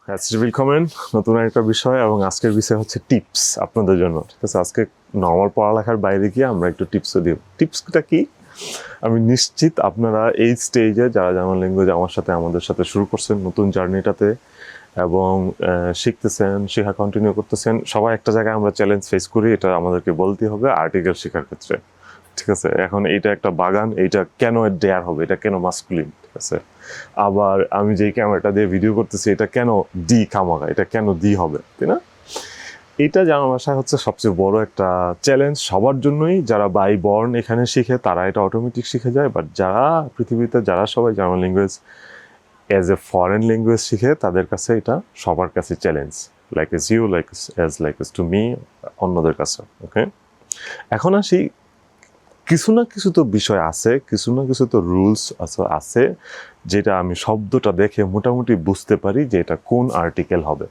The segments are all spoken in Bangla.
Herzlich willkommen নতুন একটা বিষয় এবং আজকের বিষয় হচ্ছে টিপস আপনাদের জন্য। ঠিক আছে, আজকে নর্মাল পড়ালেখার বাইরে গিয়ে আমরা একটু টিপসও দিব। টিপসটা কি? আমি নিশ্চিত আপনারা এই স্টেজে যারা জার্মান ল্যাঙ্গুয়েজ আমাদের সাথে শুরু করছেন নতুন জার্নিটাতে এবং শিখতেছেন, শেখা কন্টিনিউ করতেছেন, সবাই একটা জায়গায় আমরা চ্যালেঞ্জ ফেস করি, এটা আমাদেরকে বলতে হবে আর্টিকেল শেখার ক্ষেত্রে। ঠিক আছে, এখন এইটা একটা বাগান, এইটা কেন ডেয়ার হবে, এটা কেন মাস্কুলিন, ঠিক আছে। আবার আমি যেই ক্যামেরাটা দিয়ে ভিডিও করতেছি এটা কেন ডি খামাগা, এটা কেন ডি হবে, তাই না? এটা জার্মান ভাষায় হচ্ছে সবচেয়ে বড় একটা চ্যালেঞ্জ সবার জন্যই। যারা বাই বর্ন এখানে শিখে তারা এটা অটোমেটিক শিখে যায়, বাট যারা পৃথিবীতে যারা সবাই German language as a foreign language শিখে তাদের কাছে এটা সবার কাছে challenge, like S U, like S to me, অন্যদের কাছে। ওকে, এখন আসি, কিছু না কিছু তো বিষয় আছে, কিছু না কিছু তো রুলস আছে যেটা আমি শব্দটা দেখে মোটামুটি বুঝতে পারি যে এটা কোন আর্টিকেল হবে।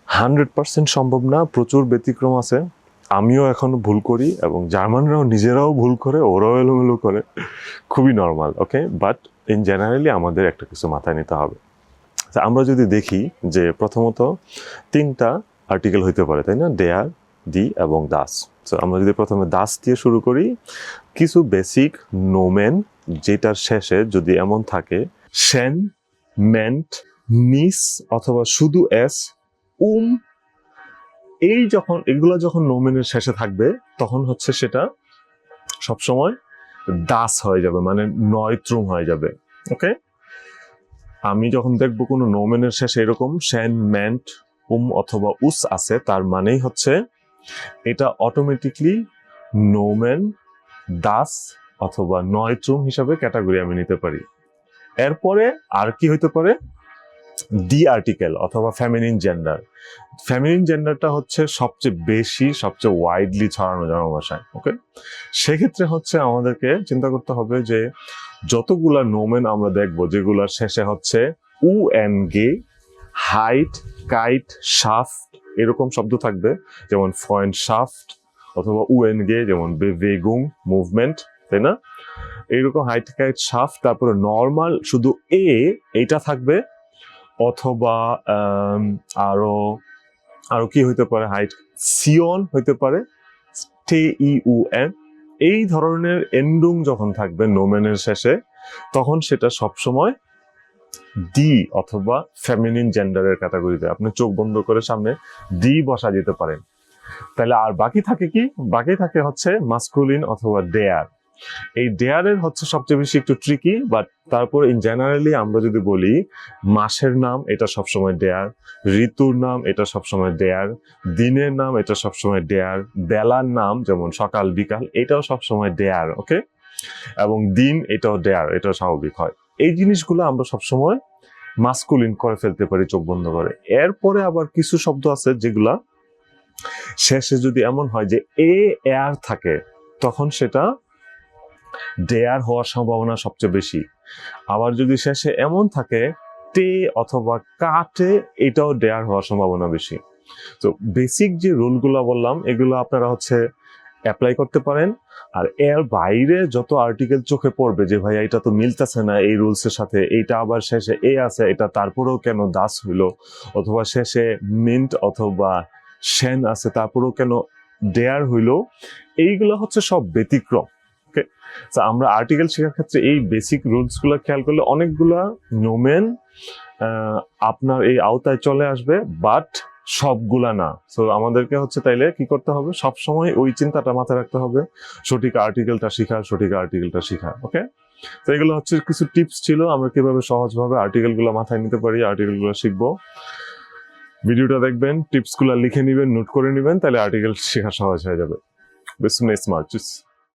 100% সম্ভব না, প্রচুর ব্যতিক্রম আছে। আমিও এখনো ভুল করি এবং জার্মানরাও নিজেরাও ভুল করে, ওরাও এলোমেলো করে, খুবই normal. Okay, but in generally আমাদের একটা কিছু মাথায় নিতে হবে। আমরা যদি দেখি যে প্রথমত 3টা আর্টিকেল হইতে পারে, তাই না? ডেয়ার, দি এবং দাস। সো আমরা যদি প্রথমে দাস দিয়ে শুরু করি, কিছু বেসিক নোমেন যেটার শেষে যদি এমন থাকে শেন, মেন্ট, নিস অথবা শুধু এস, এগুলো যখন নোমেনের শেষে থাকবে তখন হচ্ছে সেটা সবসময় দাস হয়ে যাবে, মানে নয়ত্রুম হয়ে যাবে। ওকে, আমি যখন দেখবো কোনো নোমেনের শেষে এরকম শেন, মেন্ট, অথবা উস আছে, তার মানেই হচ্ছে এটা অটোমেটিকলি নোমেন দাস অথবা নয়ত্রুম হিসাবে ক্যাটাগরি আমি নিতে পারি। এরপরে আর কি হইতে পারে? দি আর্টিকেল অথবা ফেমিনিন জেন্ডার। ফেমিনিন জেন্ডারটা হচ্ছে সবচেয়ে ওয়াইডলি ছড়ানো জার্মান ভাষায়। ওকে, সেক্ষেত্রে হচ্ছে আমাদেরকে চিন্তা করতে হবে যে যতগুলা নোমেন আমরা দেখবো যেগুলার শেষে হচ্ছে উ এন গে, হাইট, কাইট, শাফট এরকম শব্দ থাকবে, যেমন ফয়েন্ট শাফট, অথবা উ এন গে যেমন বেভেগুং, মুভমেন্ট, তাই না? এইরকম হাইট, কাইট, শাফট, তারপরে নর্মাল শুধু এইটা থাকবে, অথবা আরো কি হইতে পারে? হাইট সিয়ন হইতে পারে, টে ই উ এন। এই ধরনের এন্ডুং যখন থাকবে নোমেনের শেষে তখন সেটা সবসময় ডি অথবা ফেমিনিন জেন্ডারের ক্যাটাগরিতে। আপনি চোখ বন্ধ করে সামনে ডি বসা যেতে পারেন। তাহলে আর বাকি থাকে কি? বাকি থাকে হচ্ছে মাস্কুলিন অথবা ডেয়ার। এই ডেয়ারের হচ্ছে সবচেয়ে বেশি একটু ট্রিকি, বাট তারপর ইন জেনারেলি আমরা যদি বলি মাসের নাম এটা সবসময় ডেয়ার, ঋতুর নাম এটা সবসময় ডেয়ার, দিনের নাম এটা সবসময় ডেয়ার, বেলার নাম যেমন সকাল বিকাল এটাও সবসময় ডেয়ার। ওকে, এবং দিন এটাও ডেয়ার, এটাও স্বাভাবিক হয়। এই জিনিসগুলো আমরা সবসময় মাস্কুলিন করে ফেলতে পারি চোখ বন্ধ করে। এরপরে আবার কিছু শব্দ আছে যেগুলা শেষে যদি এমন হয় যে এর থাকে তখন সেটা ডেয়ার হওয়ার সম্ভাবনা সবচেয়ে বেশি। আবার যদি শেষে এমন থাকে টে অথবা কাটে, এটাও ডেয়ার হওয়ার সম্ভাবনা বেশি। তো বেসিক যে রুলগুলো বললাম এগুলো আপনারা হচ্ছে অ্যাপ্লাই করতে পারেন। আর এর বাইরে যত আর্টিকেল চোখে পড়বে যে ভাই এটা তো মিলতেছে না এই রুলসের সাথে, এইটা আবার শেষে আছে, এটা তারপরেও কেন দাস হইলো, অথবা শেষে মিন্ট অথবা শেন আছে তারপরেও কেন ডেয়ার হইলো, এইগুলো হচ্ছে সব ব্যতিক্রম। ওকে, তো আমরা আর্টিকেল শেখার ক্ষেত্রে এই বেসিক রুলস গুলো খেয়াল করলে অনেকগুলা নোমেন আপনার এই আওতায় চলে আসবে, বাট সবগুলা না। সো আমাদেরকে হচ্ছে তাইলে কি করতে হবে? সবসময় ওই চিন্তাটা মাথায় রাখতে হবে, সঠিক আর্টিকেলটা শিখা। ওকে, তো এগুলো হচ্ছে কিছু টিপস ছিল আমরা কিভাবে সহজভাবে আর্টিকেল গুলো মাথায় নিতে পারি, আর্টিকেল গুলো শিখবো। ভিডিওটা দেখবেন, টিপস গুলা লিখে নিবেন, নোট করে নিবেন, তাহলে আর্টিকেল শেখা সহজ হয়ে যাবে। Bis zum nächsten Mal. Tschüss.